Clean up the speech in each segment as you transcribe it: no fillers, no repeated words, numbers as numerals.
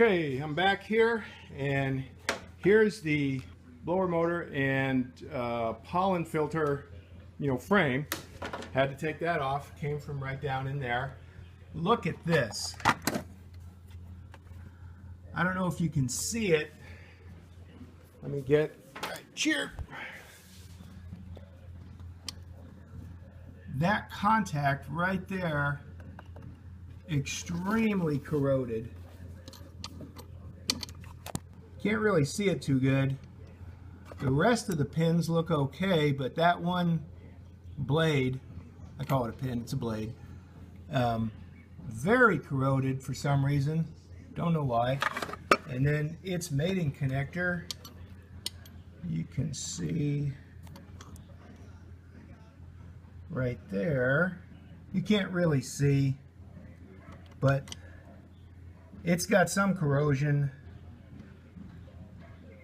Okay, I'm back here, and here's the blower motor and pollen filter, frame. Had to take that off. Came from right down in there. Look at this. I don't know if you can see it. Let me get right here. That contact right there, extremely corroded. Can't really see it too good. The rest of the pins look okay, but that one blade, I call it a pin, it's a blade, very corroded for some reason. Don't know why. And then its mating connector, you can see right there. You can't really see, but it's got some corrosion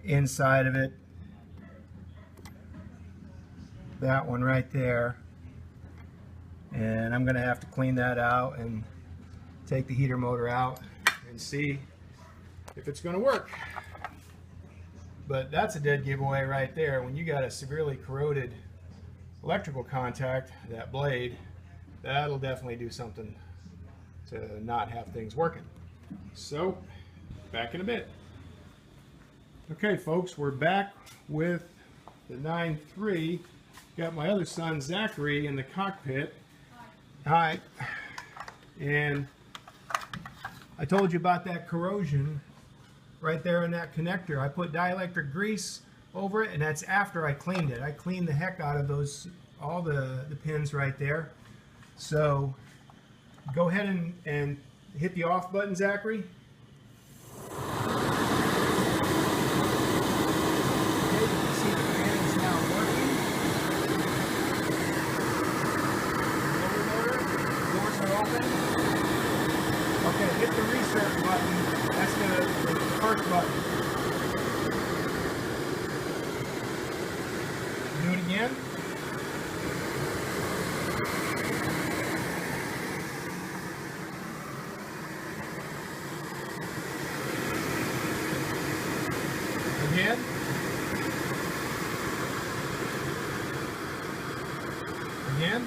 inside of it. That one right there. And I'm going to have to clean that out and take the heater motor out and see if it's going to work. But that's a dead giveaway right there. When you got a severely corroded electrical contact, that blade, that'll definitely do something to not have things working. So, back in a bit. Okay folks, we're back with the 9.3. Got my other son Zachary in the cockpit. Hi. And I told you about that corrosion right there in that connector. I put dielectric grease over it, and that's after I cleaned it. I cleaned the heck out of those, all the pins right there. So go ahead and hit the off button, Zachary. Okay, hit the reset button. That's the first button. Do it again. Again. Again.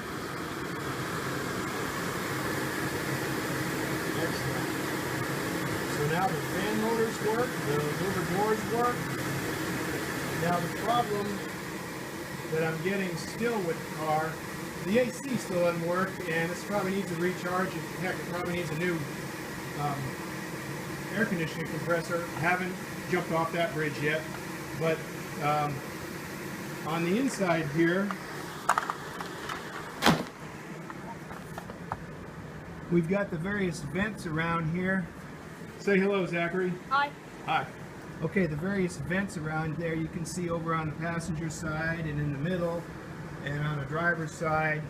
So now the fan motors work, the louver doors work. Now the problem that I'm getting still with the car, the AC still doesn't work, and this probably needs a recharge, and heck, it probably needs a new air conditioning compressor. I haven't jumped off that bridge yet, but on the inside here, we've got the various vents around here. Say hello, Zachary. Hi. Hi. Okay, the various vents around there you can see over on the passenger side and in the middle and on the driver's side.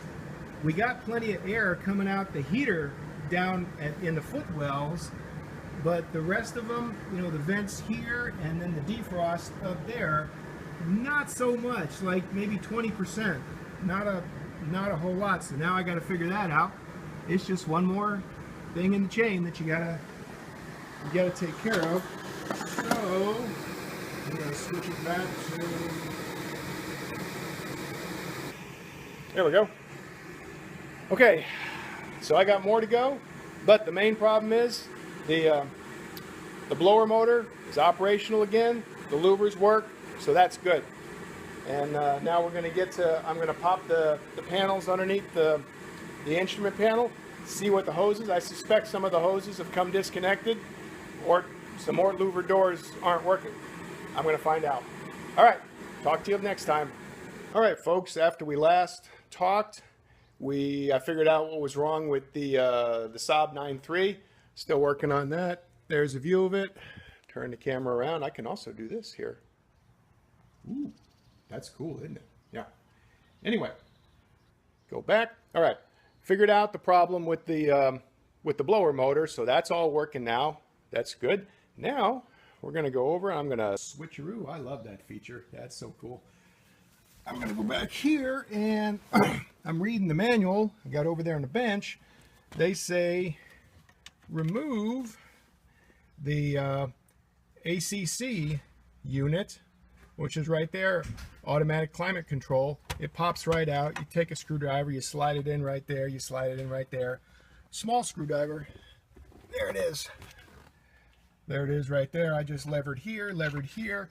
We got plenty of air coming out the heater down in the footwells, but the rest of them, the vents here and then the defrost up there, not so much, like maybe 20%. Not a whole lot. So now I got to figure that out. It's just one more thing in the chain that you gotta take care of. So I'm gonna switch it back to. There we go. Okay, so I got more to go, but the main problem is the blower motor is operational again. The louvers work, so that's good. And now we're gonna get to. I'm gonna pop the panels underneath the instrument panel, see what the hoses. I suspect some of the hoses have come disconnected, or some more louver doors aren't working. I'm going to find out. All right, talk to you next time. All right, folks, after we last talked, I figured out what was wrong with the Saab 9.3. Still working on that. There's a view of it. Turn the camera around. I can also do this here. Ooh, that's cool, isn't it? Yeah. Anyway, go back. All right. Figured out the problem with the blower motor, so that's all working now. That's good. Now we're going to go over. I'm going to switcheroo. I love that feature. That's so cool. I'm going to go back here, and I'm reading the manual. I got over there on the bench. They say remove the ACC unit, which is right there, automatic climate control. It pops right out. You take a screwdriver, you slide it in right there, you slide it in right there. Small screwdriver. There it is. There it is right there. I just levered here, levered here.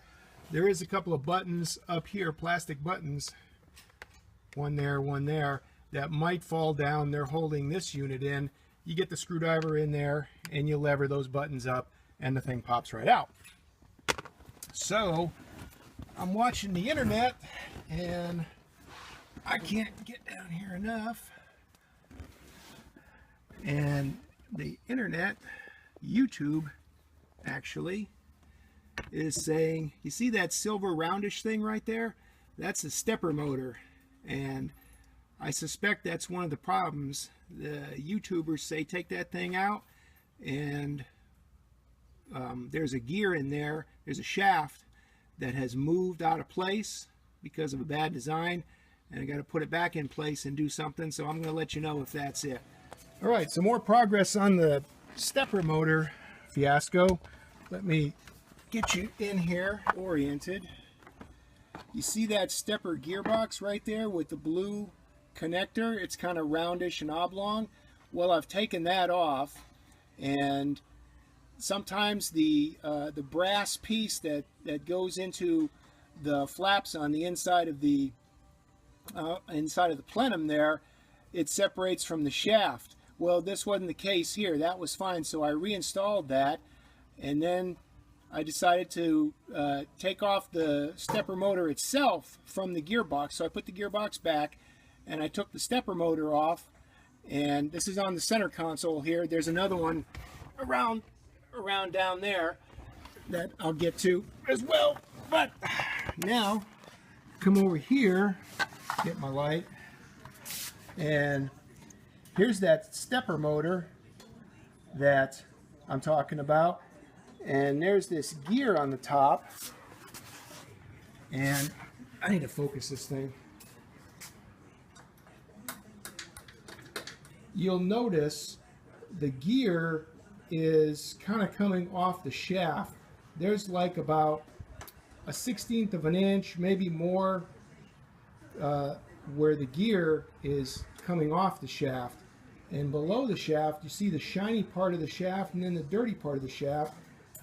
There is a couple of buttons up here, plastic buttons. One there, that might fall down. They're holding this unit in. You get the screwdriver in there and you lever those buttons up and the thing pops right out. So I'm watching the internet and I can't get down here enough. And the internet, YouTube actually, is saying, you see that silver roundish thing right there? That's a stepper motor. And I suspect that's one of the problems. The YouTubers say take that thing out, and there's a gear in there, there's a shaft that has moved out of place because of a bad design, and I got to put it back in place and do something. So I'm going to let you know if that's it. All right, some more progress on the stepper motor fiasco. Let me get you in here oriented. You see that stepper gearbox right there with the blue connector? It's kind of roundish and oblong. Well, I've taken that off, and sometimes the brass piece that goes into the flaps on the inside of the plenum there, it separates from the shaft. Well, this wasn't the case here. That was fine, so I reinstalled that, and then I decided to take off the stepper motor itself from the gearbox. So I put the gearbox back and I took the stepper motor off, and this is on the center console here. There's another one around down there that I'll get to as well. But now come over here, get my light, and here's that stepper motor that I'm talking about. And there's this gear on the top, and I need to focus this thing. You'll notice the gear is kind of coming off the shaft. There's like about a 1/16 of an inch, maybe more, where the gear is coming off the shaft. And below the shaft, you see the shiny part of the shaft and then the dirty part of the shaft.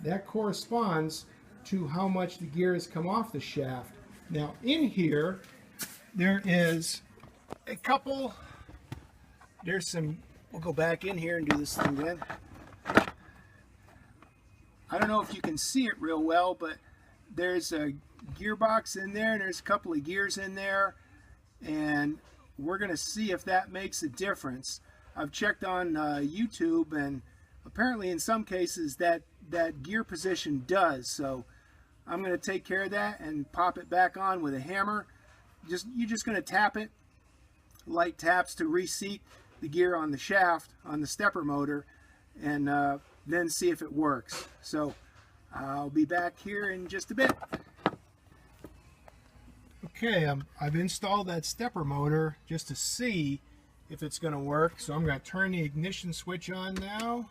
That corresponds to how much the gear has come off the shaft. Now in here, there is a couple, there's some, we'll go back in here and do this thing then. I don't know if you can see it real well, but there's a gearbox in there and there's a couple of gears in there, and we're going to see if that makes a difference. I've checked on YouTube, and apparently in some cases that gear position does. So I'm going to take care of that and pop it back on with a hammer. You're just going to tap it, light taps to reseat the gear on the shaft on the stepper motor, and then see if it works. So I'll be back here in just a bit. Okay, I've installed that stepper motor just to see if it's going to work. So I'm going to turn the ignition switch on now,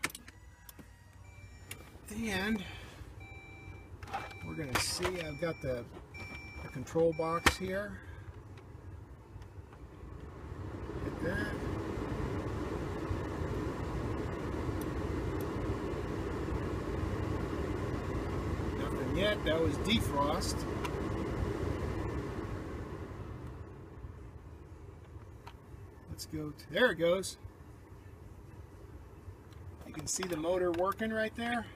and we're going to see. I've got the control box here. Hit that. Nothing yet. That was defrost. Let's go to, there it goes. You can see the motor working right there.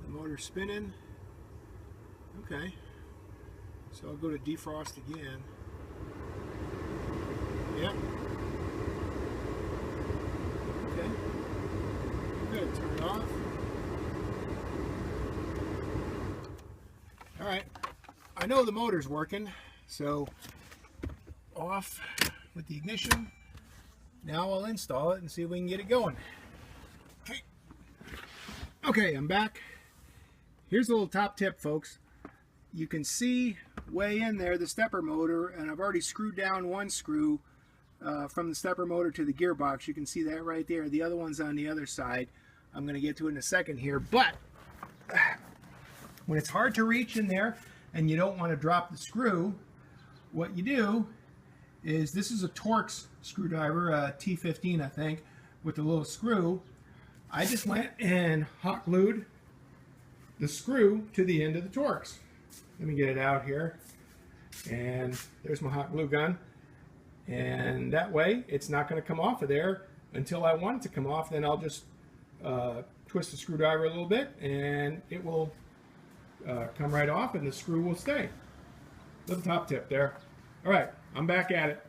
The motor spinning. Okay. So I'll go to defrost again. Yep. Okay. Good. Turn it off. Alright. I know the motor's working, so off with the ignition. Now I'll install it and see if we can get it going. Okay. Okay, I'm back. Here's a little top tip, folks. You can see way in there the stepper motor, and I've already screwed down one screw from the stepper motor to the gearbox. You can see that right there. The other one's on the other side. I'm going to get to it in a second here. But when it's hard to reach in there and you don't want to drop the screw, what you do is, this is a Torx screwdriver, T15 I think, with a little screw. I just went and hot glued the screw to the end of the Torx. Let me get it out here. And there's my hot glue gun. And that way it's not going to come off of there until I want it to come off. Then I'll just twist the screwdriver a little bit and it will come right off and the screw will stay. Little top tip there. All right, I'm back at it.